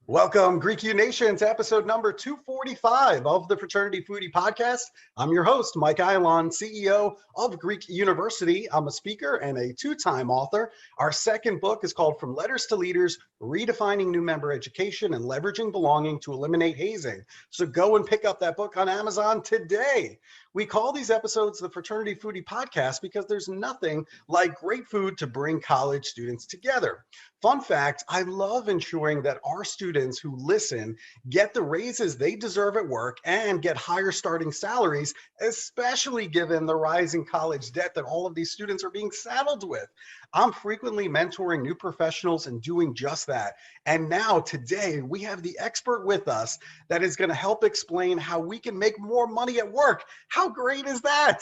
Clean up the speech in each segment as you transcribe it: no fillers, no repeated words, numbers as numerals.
Welcome, Greek U Nation, to episode number 245 of the Fraternity Foodie Podcast. I'm your host, Mike Eilon, CEO of Greek University. I'm a speaker and a two-time author. Our second book is called From Letters to Leaders, Redefining New Member Education and Leveraging Belonging to Eliminate Hazing. So go and pick up that book on Amazon today. We call these episodes the Fraternity Foodie Podcast because there's nothing like great food to bring college students together. Fun fact, I love ensuring that our students who listen get the raises they deserve at work and get higher starting salaries, especially given the rising college debt that all of these students are being saddled with. I'm frequently mentoring new professionals and doing just that. And now today we have the expert with us that is going to help explain how we can make more money at work. How great is that?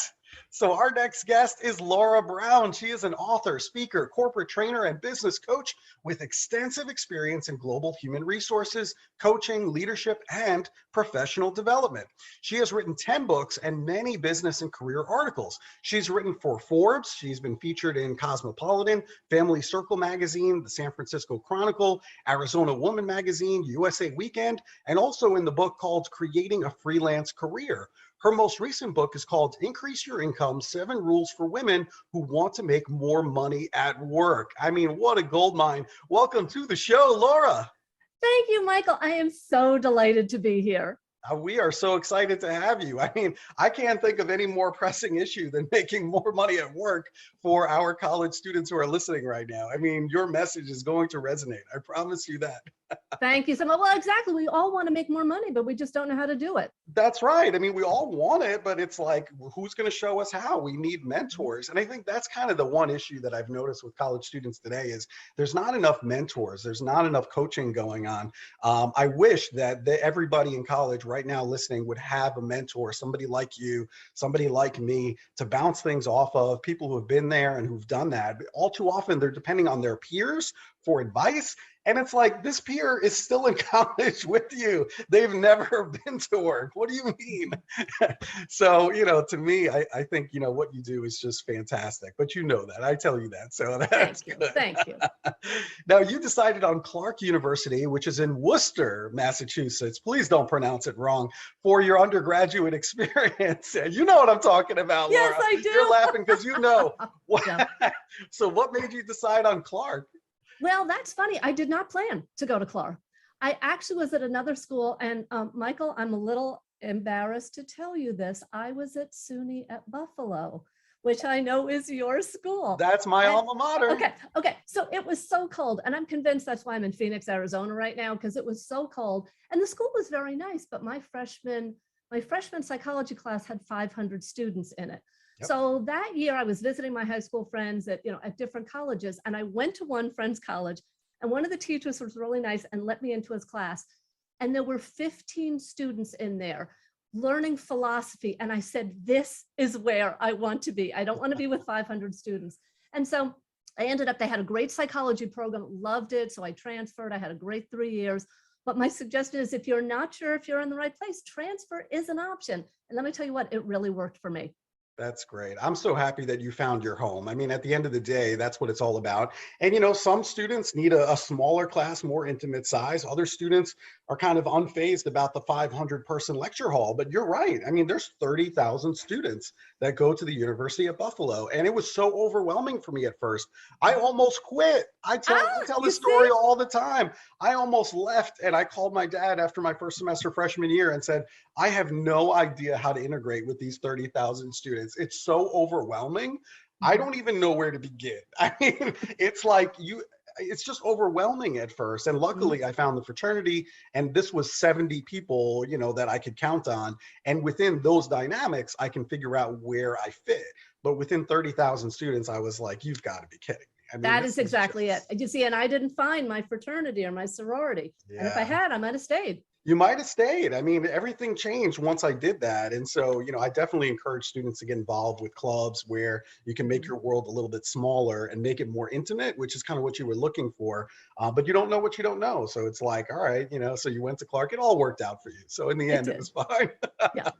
So our next guest is Laura Browne. She is an author, speaker, corporate trainer, and business coach with extensive experience in global human resources, coaching, leadership, and professional development. She has written 10 books and many business and career articles. She's written for Forbes. She's been featured in Cosmopolitan, Family Circle magazine, the San Francisco Chronicle, Arizona Woman magazine, USA Weekend, and also in the book called Creating a Freelance Career. Her most recent book is called Increase Your Income, 7 Rules for Women Who Want to Make More Money at Work. I mean, what a goldmine. Welcome to the show, Laura. Thank you, Michael. I am so delighted to be here. We are so excited to have you. I mean, I can't think of any more pressing issue than making more money at work for our college students who are listening right now. I mean, your message is going to resonate. I promise you that. Thank you so much. Well, exactly. We all want to make more money, but we just don't know how to do it. That's right. I mean, we all want it, but it's like, who's going to show us how? We need mentors. And I think that's kind of the one issue that I've noticed with college students today is there's not enough mentors. There's not enough coaching going on. I wish that everybody in college right now listening would have a mentor, somebody like you, somebody like me, to bounce things off of, people who have been there and who've done that. But all too often, they're depending on their peers for advice. And it's like, this peer is still in college with you. They've never been to work. What do you mean? So, to me, I think, what you do is just fantastic. But you know that. I tell you that. So that's good. Thank you. Now, you decided on Clark University, which is in Worcester, Massachusetts. Please don't pronounce it wrong, for your undergraduate experience. You know what I'm talking about, Laura. Yes, I do. You're laughing because you know. Yeah. So what made you decide on Clark? Well, that's funny. I did not plan to go to Clark. I actually was at another school. And Michael, I'm a little embarrassed to tell you this. I was at SUNY at Buffalo, which I know is your school. That's my alma mater. Okay. So it was so cold. And I'm convinced that's why I'm in Phoenix, Arizona right now, because it was so cold. And the school was very nice. But my freshman psychology class had 500 students in it. Yep. So that year I was visiting my high school friends at different colleges, and I went to one friend's college, and one of the teachers was really nice and let me into his class. And there were 15 students in there learning philosophy. And I said, this is where I want to be. I don't want to be with 500 students. And so I ended up, they had a great psychology program, loved it. So I transferred. I had a great 3 years. But my suggestion is, if you're not sure if you're in the right place, transfer is an option. And let me tell you what, it really worked for me. That's great. I'm so happy that you found your home. I mean, at the end of the day, that's what it's all about. And, some students need a smaller class, more intimate size. Other students are kind of unfazed about the 500-person lecture hall. But you're right. I mean, there's 30,000 students that go to the University of Buffalo. And it was so overwhelming for me at first. I almost quit. I tell this story all the time. I almost left, and I called my dad after my first semester freshman year and said, I have no idea how to integrate with these 30,000 students. It's so overwhelming. I don't even know where to begin. I mean, it's like it's just overwhelming at first. And luckily I found the fraternity, and this was 70 people, that I could count on. And within those dynamics, I can figure out where I fit. But within 30,000 students, I was like, you've got to be kidding me. I mean, that is exactly it. You see, and I didn't find my fraternity or my sorority. Yeah. And if I had, I might have stayed. You might have stayed. I mean, everything changed once I did that. And so, I definitely encourage students to get involved with clubs where you can make Mhm. your world a little bit smaller and make it more intimate, which is kind of what you were looking for. But you don't know what you don't know. So it's like, all right, so you went to Clark, it all worked out for you. So in the It end, it did. was fine. Yeah.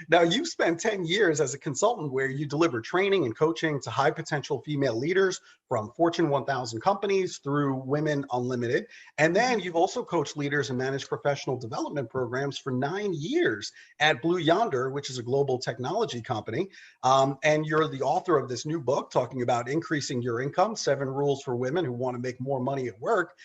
Now, you've spent 10 years as a consultant where you deliver training and coaching to high potential female leaders from Fortune 1000 companies through Women Unlimited. And then Mhm. you've also coached leaders and managed professional development programs for 9 years at Blue Yonder, which is a global technology company. And you're the author of this new book talking about increasing your income, 7 rules for women who want to make more money at work.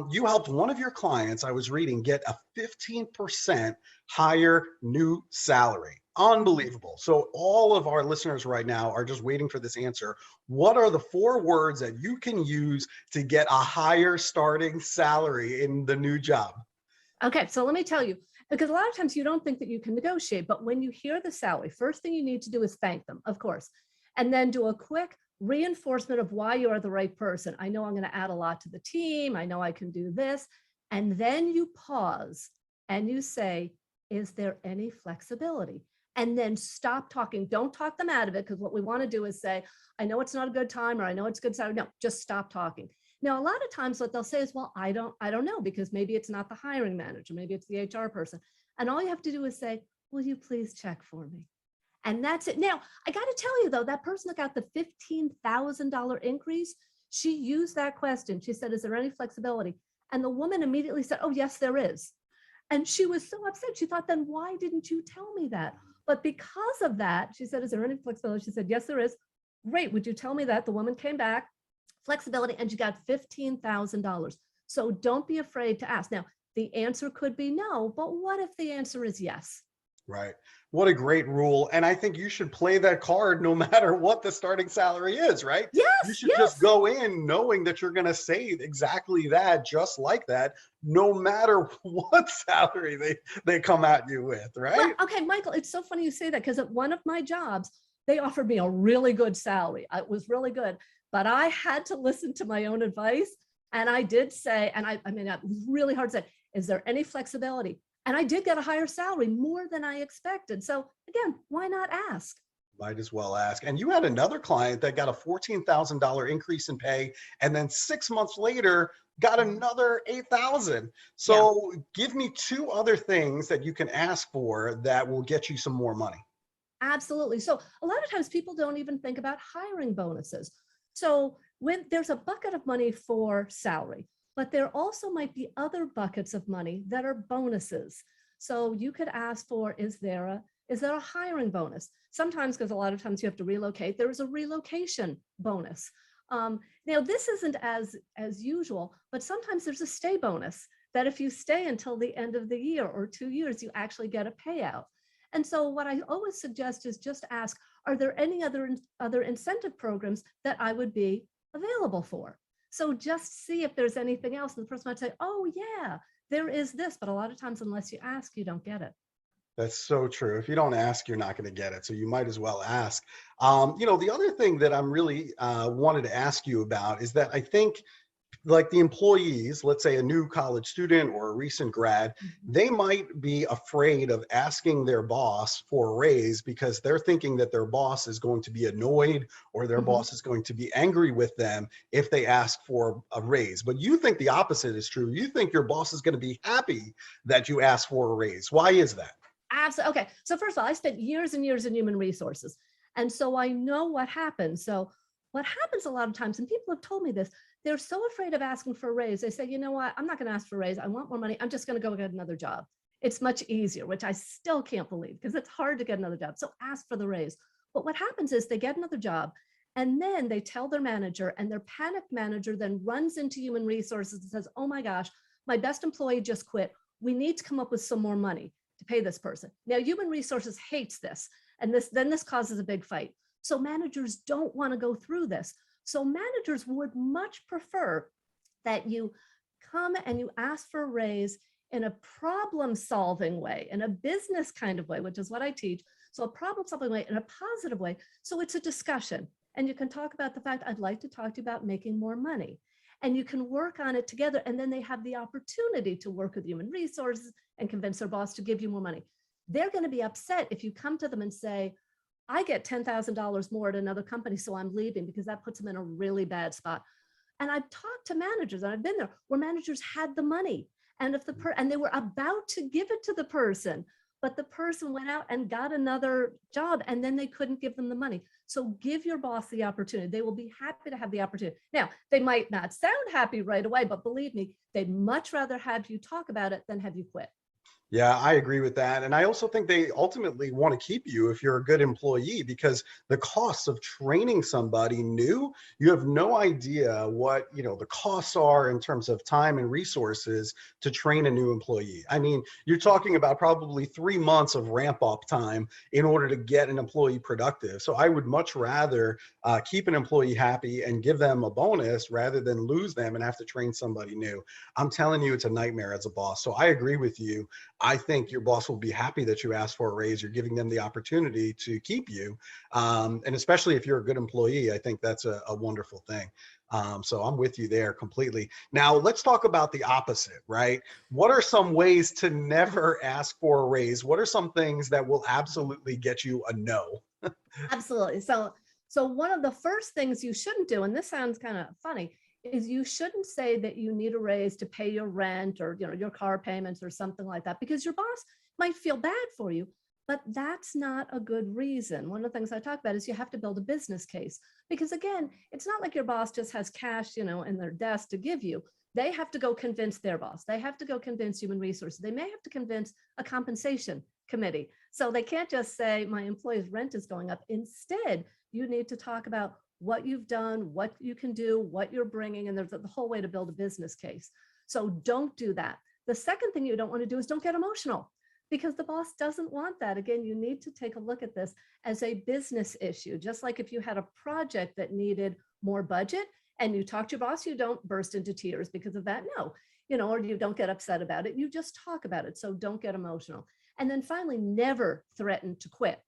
You helped one of your clients, I was reading, get a 15% higher new salary. Mhm. Unbelievable. So all of our listeners right now are just waiting for this answer. What are the 4 words that you can use to get a higher starting salary in the new job? Okay, so let me tell you, because a lot of times you don't think that you can negotiate, but when you hear the salary, first thing you need to do is thank them, of course, and then do a quick reinforcement of why you are the right person. I know I'm going to add a lot to the team. I know I can do this. And then you pause and you say, is there any flexibility? And then stop talking. Don't talk them out of it, because what we want to do is say, I know it's not a good time, or I know it's a good salary. No, just stop talking. Now, a lot of times what they'll say is, well, I don't know, because maybe it's not the hiring manager, maybe it's the HR person. And all you have to do is say, will you please check for me? And that's it. Now, I got to tell you though, that person that got the $15,000 increase, she used that question. She said, is there any flexibility? And the woman immediately said, oh, yes, there is. And she was so upset. She thought, then why didn't you tell me that? But because of that, she said, is there any flexibility? She said, yes, there is. Great. Would you tell me that? The woman came back, flexibility, and you got $15,000. So don't be afraid to ask. Now, the answer could be no, but what if the answer is yes? Right. What a great rule. And I think you should play that card no matter what the starting salary is, right? You Yes, should just yes. go in knowing that you're going to say exactly that, just like that, no matter what salary they come at you with, Well, right? okay, Michael, it's so funny you say that, because at one of my jobs, they offered me a really good salary. It was really good, but I had to listen to my own advice. And I did say, and I mean, it was really hard to say, is there any flexibility? And I did get a higher salary, more than I expected. So again, why not ask? Might as well ask. And you had another client that got a $14,000 increase in pay, and then 6 months later got another 8,000. Yeah. So give me 2 other things that you can ask for that will get you some more money. Absolutely. So a lot of times people don't even think about hiring bonuses. So when there's a bucket of money for salary, but there also might be other buckets of money that are bonuses. So you could ask for, is there a hiring bonus? Sometimes, because a lot of times you have to relocate, there is a relocation bonus. Now this isn't as usual, but sometimes there's a stay bonus that if you stay until the end of the year or 2 years, you actually get a payout. And so what I always suggest is just ask, are there any other incentive programs that I would be available for? So just see if there's anything else. And the person might say, oh yeah, there is this, but a lot of times, unless you ask, you don't get it. That's so true. If you don't ask, you're not going to get it. So you might as well ask. The other thing that I'm really wanted to ask you about is that I think like the employees, let's say a new college student or a recent grad, Mhm. they might be afraid of asking their boss for a raise because they're thinking that their boss is going to be annoyed or their Mhm. boss is going to be angry with them if they ask for a raise. But you think the opposite is true. You think your boss is going to be happy that you ask for a raise. Why is that? Absolutely. Okay. So first of all, I spent years and years in human resources. And so I know what happens. So what happens a lot of times, and people have told me this, they're so afraid of asking for a raise. They say, you know what, I'm not going to ask for a raise. I want more money. I'm just going to go get another job. It's much easier, which I still can't believe, because it's hard to get another job. So ask for the raise. But what happens is they get another job, and then they tell their manager, and their panicked manager then runs into human resources and says, oh my gosh, my best employee just quit. We need to come up with some more money to pay this person. Now, human resources hates this, and this causes a big fight. So managers don't want to go through this. So managers would much prefer that you come and you ask for a raise in a problem solving way, in a business kind of way, which is what I teach. So a problem solving way in a positive way. So it's a discussion, and you can talk about the fact, I'd like to talk to you about making more money. and you can work on it together. And then they have the opportunity to work with human resources and convince their boss to give you more money. They're going to be upset if you come to them and say, I get $10,000 more at another company, so I'm leaving, because that puts them in a really bad spot. And I've talked to managers, and I've been there, where managers had the money, and if and they were about to give it to the person, but the person went out and got another job, and then they couldn't give them the money. So give your boss the opportunity. They will be happy to have the opportunity. Now, they might not sound happy right away, but believe me, they'd much rather have you talk about it than have you quit. Yeah, I agree with that. And I also think they ultimately want to keep you if you're a good employee, because the costs of training somebody new, you have no idea what, the costs are in terms of time and resources to train a new employee. I mean, you're talking about probably 3 months of ramp up time in order to get an employee productive. So I would much rather keep an employee happy and give them a bonus rather than lose them and have to train somebody new. I'm telling you, it's a nightmare as a boss. So I agree with you. I think your boss will be happy that you asked for a raise. You're giving them the opportunity to keep you. And especially if you're a good employee, I think that's a wonderful thing. So I'm with you there completely. Now let's talk about the opposite, right? What are some ways to never ask for a raise? What are some things that will absolutely get you a no? Absolutely. So one of the first things you shouldn't do, and this sounds kind of funny, is you shouldn't say that you need a raise to pay your rent or your car payments or something like that, because your boss might feel bad for you, but that's not a good reason. One of the things I talk about is you have to build a business case, because again, it's not like your boss just has cash, in their desk to give you. They have to go convince their boss. They have to go convince human resources. They may have to convince a compensation committee. So they can't just say my employee's rent is going up. Instead, you need to talk about what you've done, what you can do, what you're bringing, and there's the whole way to build a business case. So don't do that. The second thing you don't want to do is don't get emotional, because the boss doesn't want that. Again, you need to take a look at this as a business issue. Just like if you had a project that needed more budget and you talk to your boss, you don't burst into tears because of that. No, or you don't get upset about it. You just talk about it. So don't get emotional. And then finally, never threaten to quit.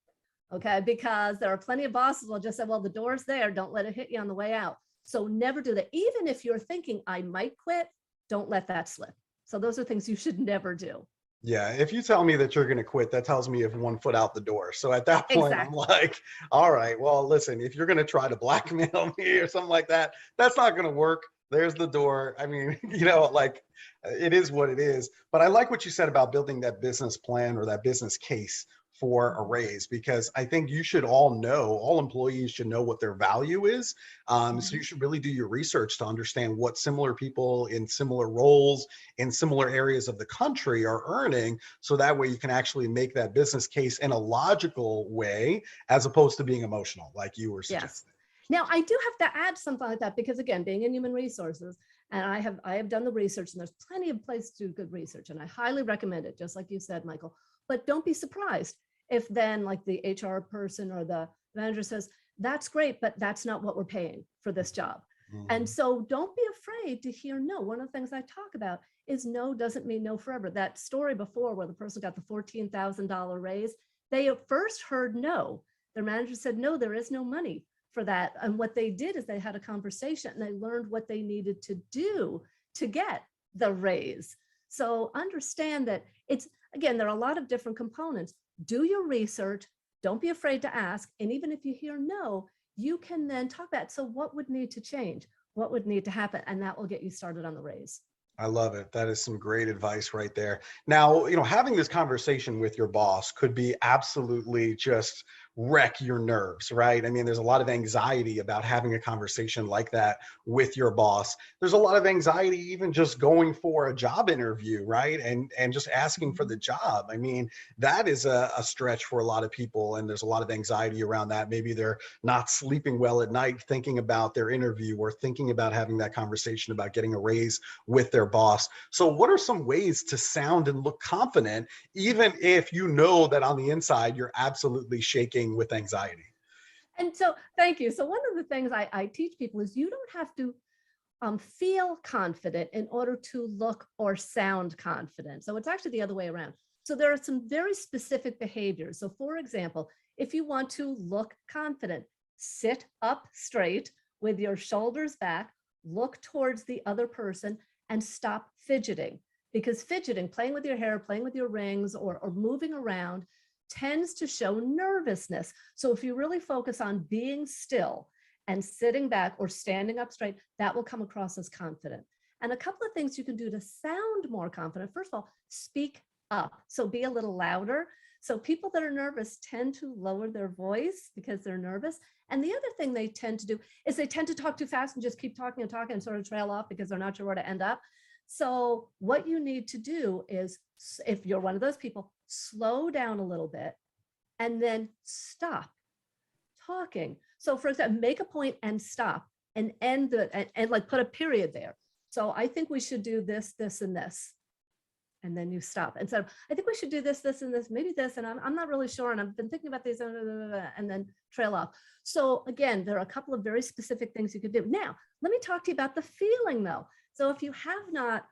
Okay, because there are plenty of bosses who will just say, well, the door's there, don't let it hit you on the way out. So never do that. Even if you're thinking I might quit, don't let that slip. So those are things you should never do. Yeah, if you tell me that you're going to quit, that tells me you have 1 foot out the door. So at that point, I'm Exactly. like, all right, well, listen, if you're going to try to blackmail me or something like that, that's not going to work. There's the door. I mean, it is what it is. But I like what you said about building that business plan or that business case for a raise, because I think you should all employees should know what their value is. So you should really do your research to understand what similar people in similar roles in similar areas of the country are earning. So that way you can actually make that business case in a logical way, as opposed to being emotional, like you were Yes. suggesting. Now, I do have to add something like that, because again, being in human resources, and I have done the research, and there's plenty of places to do good research, and I highly recommend it, just like you said, Michael. But don't be surprised if then like the HR person or the manager says, that's great, but that's not what we're paying for this job. And so don't be afraid to hear no. One of the things I talk about is no doesn't mean no forever. That story before where the person got the $14,000 raise, they at first heard no. Their manager said, no, there is no money for that. And what they did is they had a conversation and they learned what they needed to do to get the raise. So understand that again, there are a lot of different components. Do your research. Don't be afraid to ask. And even if you hear no, you can then talk about, so what would need to change? What would need to happen? And that will get you started on the raise. I love it. That is some great advice right there. Now, having this conversation with your boss could be absolutely just wreck your nerves, right? I mean, there's a lot of anxiety about having a conversation like that with your boss. There's a lot of anxiety even just going for a job interview, right? And just asking for the job. I mean, that is a stretch for a lot of people, and there's a lot of anxiety around that. Maybe they're not sleeping well at night thinking about their interview or thinking about having that conversation about getting a raise with their boss. So what are some ways to sound and look confident, even if you know that on the inside you're absolutely shaking with anxiety? And so, thank you. So one of the things I teach people is you don't have to feel confident in order to look or sound confident. So it's actually the other way around. So there are some very specific behaviors. So for example, if you want to look confident, sit up straight with your shoulders back, look towards the other person and stop fidgeting, because fidgeting, playing with your hair, playing with your rings, or moving around tends to show nervousness. So if you really focus on being still and sitting back or standing up straight, that will come across as confident. And a couple of things you can do to sound more confident. First of all, speak up. So be a little louder. So people that are nervous tend to lower their voice because they're nervous. And the other thing they tend to do is they tend to talk too fast and just keep talking and talking and sort of trail off because they're not sure where to end up. So what you need to do is, if you're one of those people, slow down a little bit and then stop talking. So for example, make a point and stop and end and like put a period there. So I think we should do this, this, and this. And then you stop. And so I think we should do this, this, and this, maybe this, and I'm not really sure. And I've been thinking about these, and then trail off. So again, there are a couple of very specific things you could do. Now, let me talk to you about the feeling though. So if you have not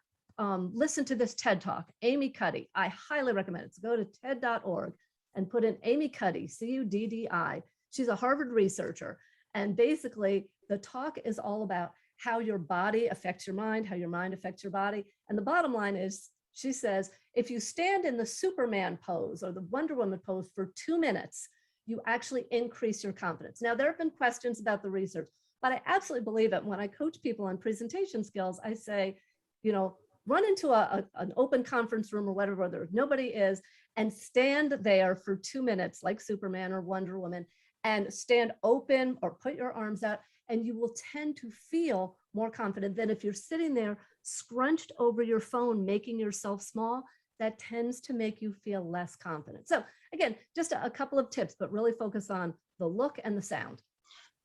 listened to this TED Talk, Amy Cuddy, I highly recommend it. So go to TED.org and put in Amy Cuddy, C-U-D-D-I. She's a Harvard researcher. And basically the talk is all about how your body affects your mind, how your mind affects your body. And the bottom line is, she says, if you stand in the Superman pose or the Wonder Woman pose for 2 minutes, you actually increase your confidence. Now, there have been questions about the research, but I absolutely believe it. When I coach people on presentation skills, I say, run into an open conference room or whatever, where nobody is, and stand there for 2 minutes like Superman or Wonder Woman, and stand open or put your arms out, and you will tend to feel more confident than if you're sitting there scrunched over your phone, making yourself small. That tends to make you feel less confident. So again, just a couple of tips, but really focus on the look and the sound.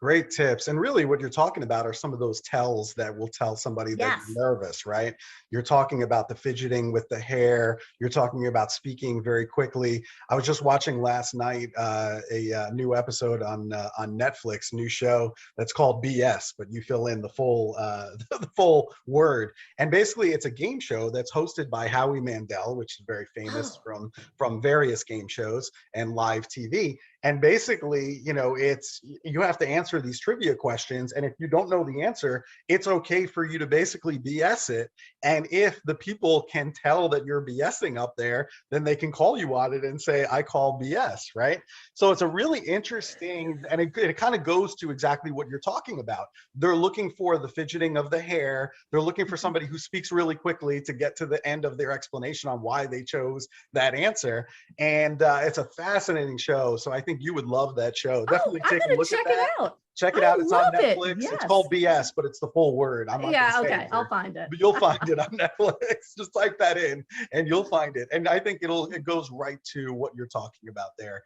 Great tips. And really what you're talking about are some of those tells that will tell somebody that Yes. you're nervous, right? You're talking about the fidgeting with the hair. You're talking about speaking very quickly. I was just watching last night a new episode on Netflix, new show that's called BS, but you fill in the full the full word. And basically it's a game show that's hosted by Howie Mandel, which is very famous from various game shows and live TV. And basically, it's, you have to answer these trivia questions. And if you don't know the answer, it's okay for you to basically BS it. And if the people can tell that you're BSing up there, then they can call you on it and say, I call BS, right? So it's a really interesting, and it kind of goes to exactly what you're talking about. They're looking for the fidgeting of the hair. They're looking for somebody who speaks really quickly to get to the end of their explanation on why they chose that answer. And it's a fascinating show. So I think you would love that show. Definitely take a look at that. Out. Check it out. It's on It. Netflix. Yes. It's called BS, but it's the full word. I'm not yeah, gonna say okay. I'll find it. But you'll find it on Netflix. Just type that in and you'll find it. And I think it goes right to what you're talking about there.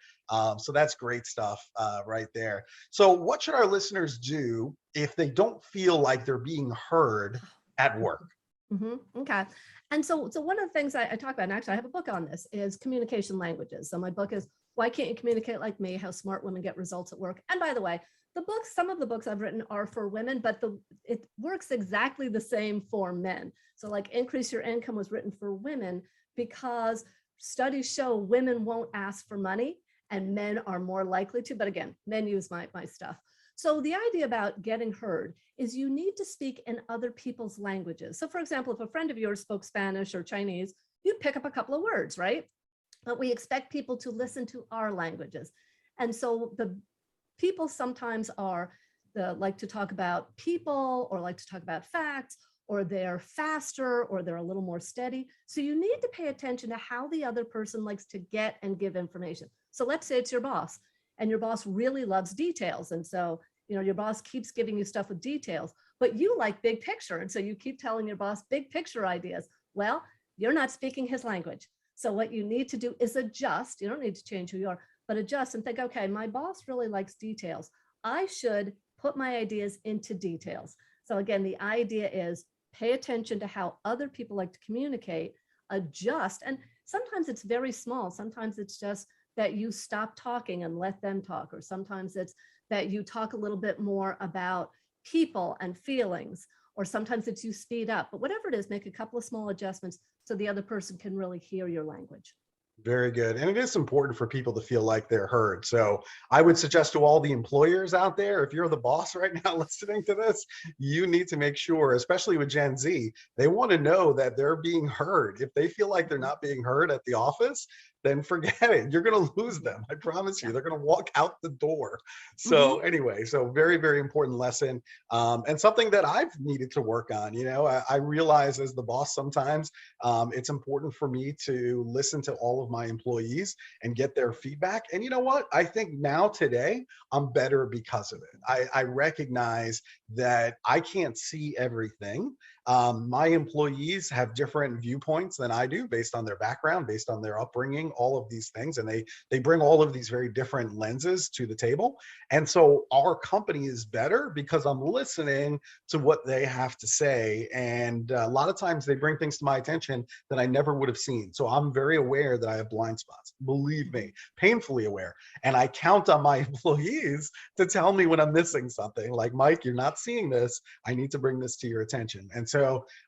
So that's great stuff right there. So what should our listeners do if they don't feel like they're being heard at work? Okay. And so one of the things I talk about, and actually I have a book on this, is communication languages. So my book is Why Can't You Communicate Like Me? How Smart Women Get Results at Work. And by the way, some of the books I've written are for women, but it works exactly the same for men. So like Increase Your Income was written for women because studies show women won't ask for money and men are more likely to, but again, men use my stuff. So the idea about getting heard is you need to speak in other people's languages. So for example, if a friend of yours spoke Spanish or Chinese, you'd pick up a couple of words, right? But we expect people to listen to our languages. And so the people sometimes like to talk about people or like to talk about facts, or they're faster or they're a little more steady. So you need to pay attention to how the other person likes to get and give information. So let's say it's your boss and your boss really loves details. And so, your boss keeps giving you stuff with details, but you like big picture. And so you keep telling your boss big picture ideas. Well, you're not speaking his language. So what you need to do is adjust. You don't need to change who you are, but adjust and think, okay, my boss really likes details. I should put my ideas into details. So again, the idea is pay attention to how other people like to communicate, adjust. And sometimes it's very small. Sometimes it's just that you stop talking and let them talk. Or sometimes it's that you talk a little bit more about people and feelings. Or sometimes it's you speed up. But whatever it is, make a couple of small adjustments so the other person can really hear your language. Very good. And it is important for people to feel like they're heard. So I would suggest to all the employers out there, if you're the boss right now listening to this, you need to make sure, especially with Gen Z, they want to know that they're being heard. If they feel like they're not being heard at the office, then forget it. You're going to lose them. I promise you, Yeah. they're going to walk out the door. So Hmm. anyway, so very, very important lesson. And something that I've needed to work on. I realize as the boss sometimes it's important for me to listen to all of my employees and get their feedback. And you know what? I think now today, I'm better because of it. I recognize that I can't see everything. My employees have different viewpoints than I do based on their background, based on their upbringing, all of these things. And they bring all of these very different lenses to the table. And so our company is better because I'm listening to what they have to say. And a lot of times they bring things to my attention that I never would have seen. So I'm very aware that I have blind spots, believe me, painfully aware. And I count on my employees to tell me when I'm missing something like, Mike, you're not seeing this. I need to bring this to your attention. And so,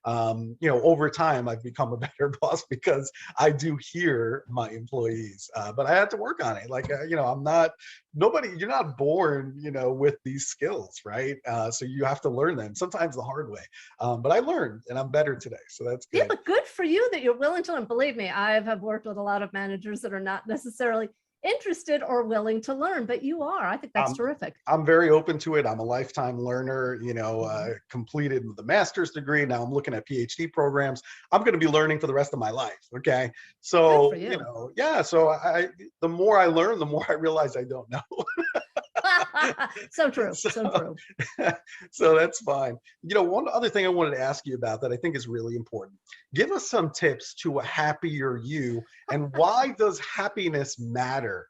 over time, I've become a better boss because I do hear my employees, but I had to work on it. Like, I'm not, you're not born, with these skills, right? So you have to learn them, sometimes the hard way. But I learned and I'm better today. So that's Yeah, good. but good for you that you're willing to learn. Believe me, I have worked with a lot of managers that are not necessarily interested or willing to learn, but you are. I think that's Um, terrific. I'm very open to it. I'm a lifetime learner, Mhm. completed the master's degree. Now I'm looking at PhD programs. I'm going to be learning for the rest of my life. Okay. Good for So, you. yeah. So the more I learn, the more I realize I don't know. So true. So, So true. so that's fine. One other thing I wanted to ask you about that I think is really important. Give us some tips to a happier you, and why does happiness matter?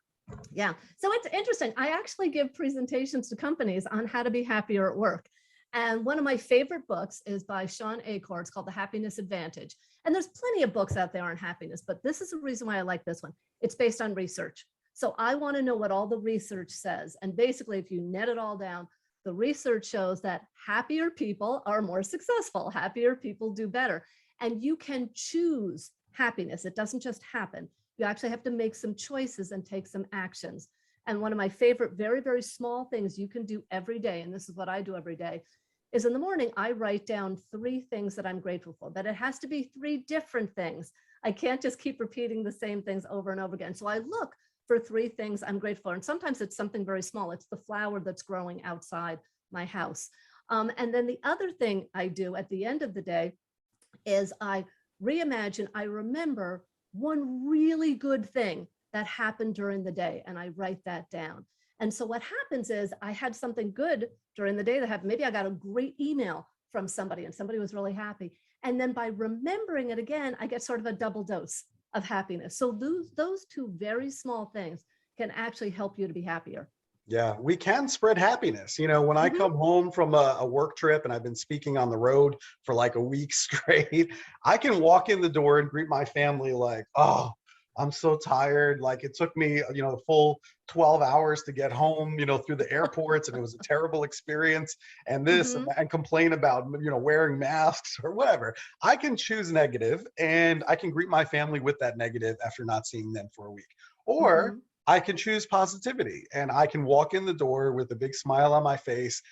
Yeah. So it's interesting. I actually give presentations to companies on how to be happier at work. And one of my favorite books is by Sean Achor. It's called The Happiness Advantage. And there's plenty of books out there on happiness, but this is the reason why I like this one. It's based on research. So I want to know what all the research says. And basically, if you net it all down, the research shows that happier people are more successful. Happier people do better. And you can choose happiness. It doesn't just happen. You actually have to make some choices and take some actions. And one of my favorite, very, very small things you can do every day, and this is what I do every day, is in the morning, I write down 3 things that I'm grateful for, but it has to be 3 different things. I can't just keep repeating the same things over and over again. So I look for 3 things I'm grateful for. And sometimes it's something very small. It's the flower that's growing outside my house. And then the other thing I do at the end of the day is I reimagine, I remember one really good thing that happened during the day, and I write that down. And so what happens is I had something good during the day that happened. Maybe I got a great email from somebody and somebody was really happy. And then by remembering it again, I get sort of a double dose of happiness. So those 2 very small things can actually help you to be happier. Yeah, we can spread happiness. When I Mhm. come home from a work trip and I've been speaking on the road for like a week straight, I can walk in the door and greet my family like, oh, I'm so tired. Like it took me, a full 12 hours to get home, through the airports, and it was a terrible experience. And this, Mhm. and complain about, wearing masks or whatever. I can choose negative and I can greet my family with that negative after not seeing them for a week. Or Mhm. I can choose positivity and I can walk in the door with a big smile on my face,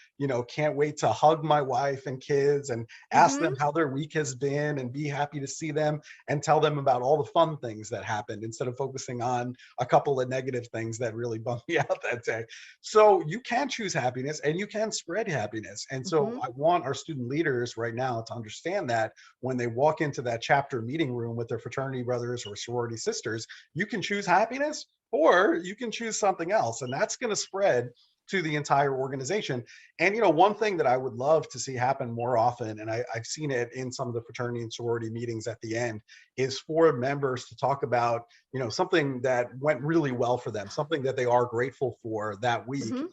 can't wait to hug my wife and kids and ask them Mhm. how their week has been and be happy to see them and tell them about all the fun things that happened instead of focusing on a couple of negative things that really bummed me out that day. So you can choose happiness and you can spread happiness. And so Mhm. I want our student leaders right now to understand that when they walk into that chapter meeting room with their fraternity brothers or sorority sisters, you can choose happiness or you can choose something else, and that's going to spread to the entire organization. And one thing that I would love to see happen more often, and I've seen it in some of the fraternity and sorority meetings at the end, is for members to talk about something that went really well for them, something that they are grateful for that week. Mhm.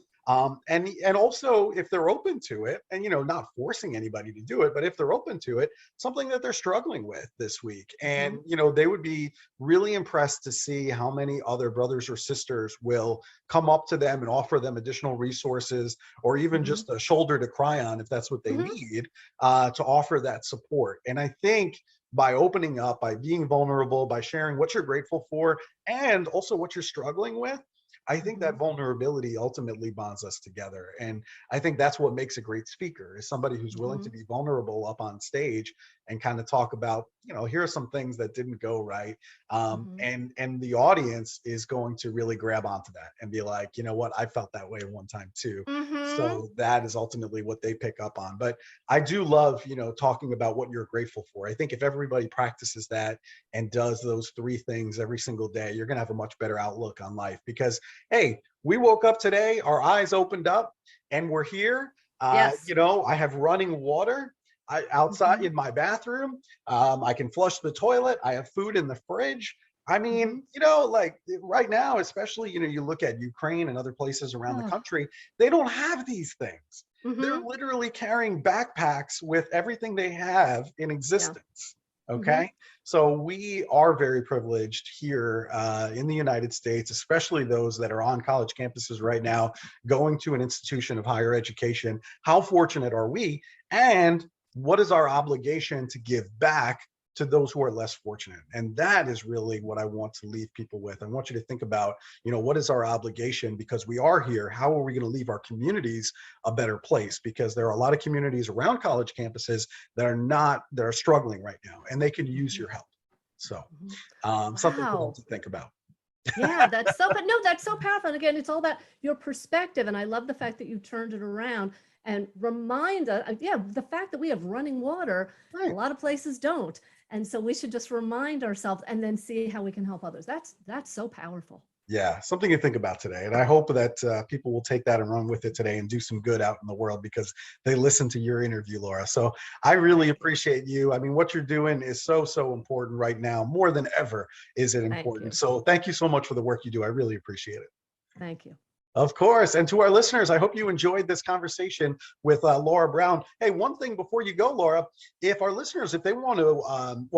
And also if they're open to it, and not forcing anybody to do it, but if they're open to it, something that they're struggling with this week. And Mhm. they would be really impressed to see how many other brothers or sisters will come up to them and offer them additional resources, or even Mhm. just a shoulder to cry on if that's what they Mhm. need, to offer that support. And I think by opening up, by being vulnerable, by sharing what you're grateful for, and also what you're struggling with, I think that vulnerability ultimately bonds us together. And I think that's what makes a great speaker, is somebody who's willing to be vulnerable up on stage and kind of talk about, here are some things that didn't go right. And the audience is going to really grab onto that and be like, you know what, I felt that way one time too. So that is ultimately what they pick up on. But I do love, talking about what you're grateful for. I think if everybody practices that and does those 3 things every single day, you're going to have a much better outlook on life, because, hey, we woke up today, our eyes opened up, and we're here. Yes. I have running water outside in my bathroom. I can flush the toilet. I have food in the fridge. I mean, like right now, especially, you look at Ukraine and other places around the country, they don't have these things. They're literally carrying backpacks with everything they have in existence. Okay. So we are very privileged here in the United States, especially those that are on college campuses right now, going to an institution of higher education. How fortunate are we? And what is our obligation to give back to those who are less fortunate? And that is really what I want to leave people with. I want you to think about, what is our obligation? Because we are here. How are we going to leave our communities a better place? Because there are a lot of communities around college campuses that are struggling right now, and they can use your help. So something for them to think about. Yeah, that's so powerful. And again, it's all about your perspective. And I love the fact that you turned it around and remind us, the fact that we have running water, a lot of places don't. And so we should just remind ourselves and then see how we can help others. That's so powerful. Yeah, something to think about today. And I hope that people will take that and run with it today and do some good out in the world, because they listen to your interview, Laura. So I really appreciate you. I mean, what you're doing is so, so important right now. More than ever is it important. So thank you so much for the work you do. I really appreciate it. Thank you. Of course. And to our listeners, I hope you enjoyed this conversation with Laura Browne. Hey, one thing before you go, Laura, if our listeners, if they want to,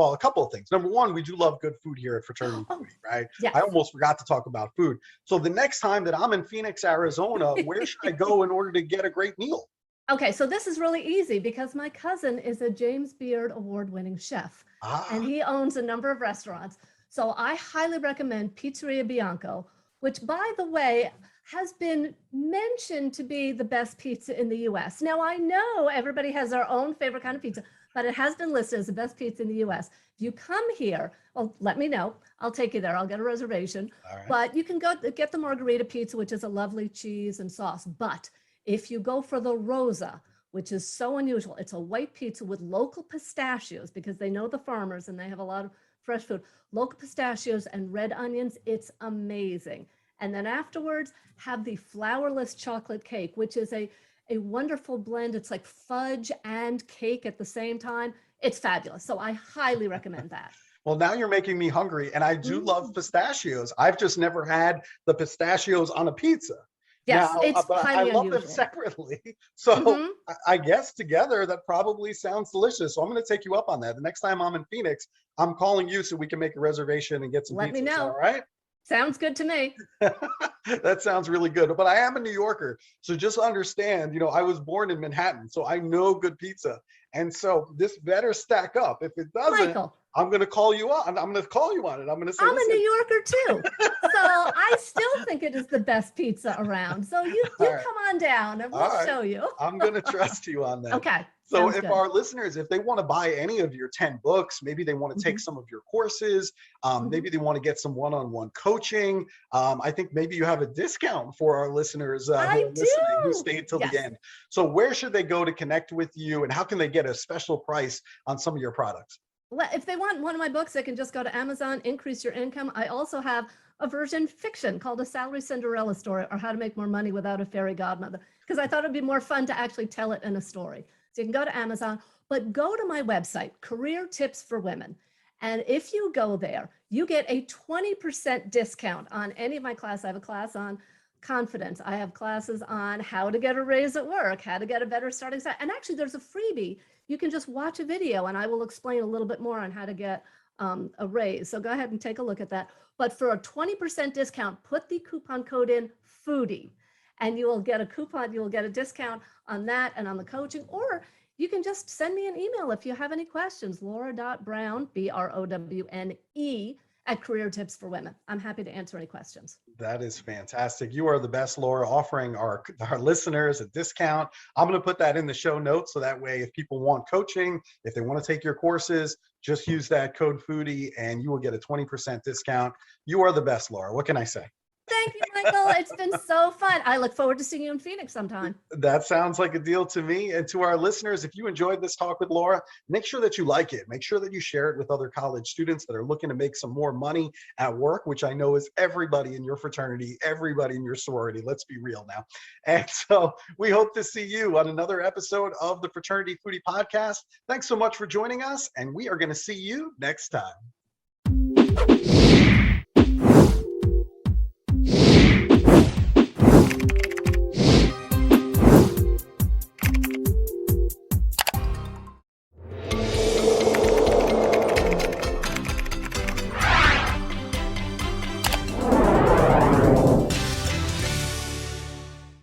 a couple of things. Number one, we do love good food here at Fraternity Foodie, right? Yes. I almost forgot to talk about food. So the next time that I'm in Phoenix, Arizona, where should I go in order to get a great meal? Okay, so this is really easy because my cousin is a James Beard award-winning chef, and he owns a number of restaurants. So I highly recommend Pizzeria Bianco, which, by the way, has been mentioned to be the best pizza in the US. Now, I know everybody has their own favorite kind of pizza, but it has been listed as the best pizza in the US. If you come here, well, let me know. I'll take you there. I'll get a reservation. But you can go get the margarita pizza, which is a lovely cheese and sauce. But if you go for the Rosa, which is so unusual, it's a white pizza with local pistachios, because they know the farmers and they have a lot of fresh food, local pistachios and red onions. It's amazing. And then afterwards, have the flourless chocolate cake, which is a wonderful blend. It's like fudge and cake at the same time. It's fabulous. So I highly recommend that. Well, now you're making me hungry, and I do love pistachios. I've just never had the pistachios on a pizza. Yes, now, it's but highly I love unusual. them separately. So I guess together, that probably sounds delicious. So I'm going to take you up on that. The next time I'm in Phoenix, I'm calling you so we can make a reservation and get some pizza. Let me know. All right? Sounds good to me. That sounds really good. But I am a New Yorker. So just understand, I was born in Manhattan, so I know good pizza. And so this better stack up. If it doesn't, Michael, I'm going to call you on. I'm going to call you on it. I'm going to say, I'm a New Yorker too. So I still think it is the best pizza around. So you right. come on down and we'll show you. I'm going to trust you on that. Okay. So if our listeners, if they want to buy any of your 10 books, maybe they want to take some of your courses, maybe they want to get some one-on-one coaching. I think maybe you have a discount for our listeners who stayed till the end. So where should they go to connect with you, and how can they get a special price on some of your products? Well, if they want one of my books, they can just go to Amazon, Increase Your Income. I also have a version fiction called A Salary Cinderella Story, or How to Make More Money Without a Fairy Godmother, because I thought it'd be more fun to actually tell it in a story. So you can go to Amazon, but go to my website, Career Tips for Women. And if you go there, you get a 20% discount on any of my classes. I have a class on confidence. I have classes on how to get a raise at work, how to get a better starting salary. And actually, there's a freebie. You can just watch a video and I will explain a little bit more on how to get a raise. So go ahead and take a look at that. But for a 20% discount, put the coupon code in FOODIE, and you will get a coupon. You will get a discount on that and on the coaching. Or you can just send me an email if you have any questions. Laura.Browne, BROWNE, at Career Tips for Women. I'm happy to answer any questions. That is fantastic. You are the best, Laura, offering our listeners a discount. I'm going to put that in the show notes so that way if people want coaching, if they want to take your courses, just use that code Foodie and you will get a 20% discount. You are the best, Laura. What can I say? Thank you, Michael. It's been so fun. I look forward to seeing you in Phoenix sometime. That sounds like a deal to me. And to our listeners, if you enjoyed this talk with Laura, make sure that you like it. Make sure that you share it with other college students that are looking to make some more money at work, which I know is everybody in your fraternity, everybody in your sorority. Let's be real now. And so we hope to see you on another episode of the Fraternity Foodie Podcast. Thanks so much for joining us, and we are going to see you next time.